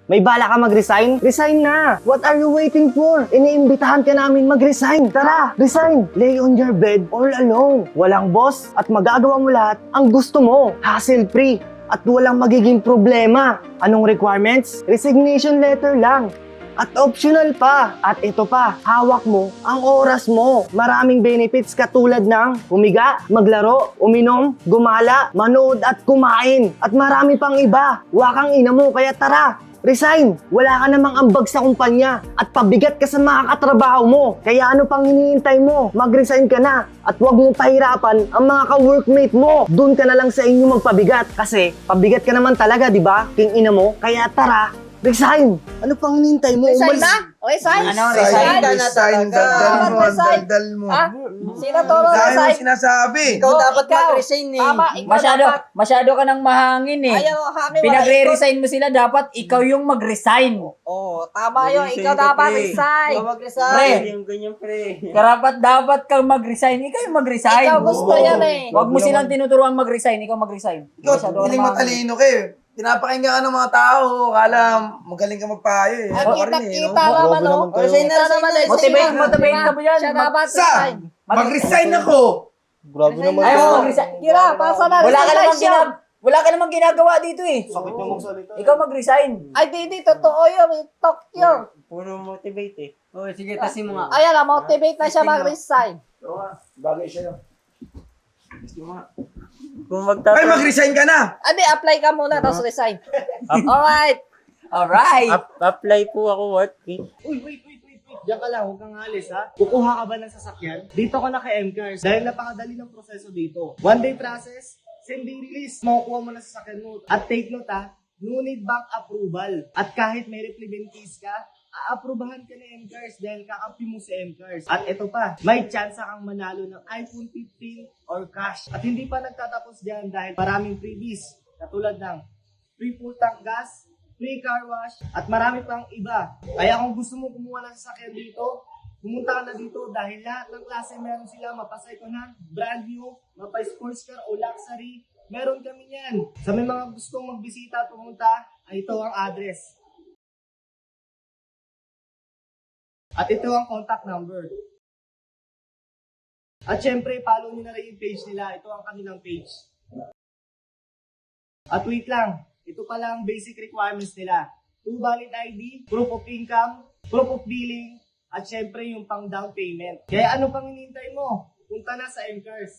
May bala ka mag-resign? Resign na! What are you waiting for? Iniimbitahan ka namin mag-resign. Tara, resign! Lay on your bed all alone. Walang boss at magagawa mo lahat ang gusto mo. Hassle-free at walang magiging problema. Anong requirements? Resignation letter lang. At optional pa. At ito pa, hawak mo ang oras mo. Maraming benefits katulad ng humiga, maglaro, uminom, gumala, manood at kumain. At marami pang iba. Wakang ina mo, kaya tara, resign! Wala ka namang ambag sa kumpanya at pabigat ka sa mga katrabaho mo. Kaya ano pang hinihintay mo? Mag-resign ka na at huwag mong pahirapan ang mga ka-workmate mo. Doon ka na lang sa inyo magpabigat kasi pabigat ka naman talaga, di ba? King ina mo. Kaya tara, resign! Ano pang hinihintay mo? Resign Umalis- na? Resign? Ano, resign? Resign na Daldal mo, Resign. daldal mo. Ha? Sino turo Dahil mo resign? sinasabi. Ikaw dapat ikaw. mag-resign eh. Tama, ikaw dapat. Masyado ka nang mahangin eh. Ayaw, hangin, wala Pinagre-resign mo sila, dapat ikaw yung mag-resign. Oo, tama yun. Ikaw dapat resign. Ikaw mag-resign. Yung ganyan, pre. Dapat kang mag-resign. Ikaw yung mag-resign. Ikaw gusto yan eh. Huwag mo silang tinuturuan mag-resign. Ikaw mag-resign. Ikaw, Masyado ka piling nang mahangin. matalino ka eh. Pinapakinggan ka ng mga tao. Kala magaling ka magpayo eh. Ang Ano ka rin eh, no? kita naman, no? Resign Kita naman, resign Motivate ka ba yan? Siya dapat Sa, resign. mag-resign ako. Grabe naman. Ayaw mo mag-resign. Kira, pasa na resignation. Wala ka namang ginagawa dito eh. Sakit na magsalita. Ikaw mag-resign. Ay, di, totoo yun. Talk yun. Puro motivate eh. Oh, sige, tasin mo nga. Ayan, motivate na siya mag-resign. Bagay siya. Kung Ay, magtatanong, mag-resign ka na. Adi, apply ka muna, tapos resign. Alright. Alright. apply po ako what? Uy, wait. Diyan ka lang, huwag kang alis ha. Kukuha ka ba ng sasakyan? Dito ka na kay MCARS dahil napakadali ng proseso dito. One day process, same day release. Makukuha mo na sasakyan mo. At take note ha, no need bank approval. At kahit may replement case ka, aaprubahan ka ni MCARS dahil kakampi mo si MCARS. At ito pa, may chance kang manalo ng iPhone 15 or cash. At hindi pa nagtatapos dyan dahil maraming freebies katulad ng free full tank gas, free car wash, at marami pang iba. Kaya kung gusto mo kumuha ng sasakyan dito, pumunta ka na dito dahil lahat ng klase meron sila, mapa-second hand, brand new, mapa-sports car o luxury, meron kami yan. Sa may mga gustong magbisita at pumunta, ay ito ang address. At ito ang contact number. At syempre, follow nyo na rin yung page nila. Ito ang kanilang page. At wait lang, ito pala ang basic requirements nila. 2 valid ID, proof of income, proof of billing, at syempre yung pang down payment. Kaya ano pang hinihintay mo? Punta na sa MCARS.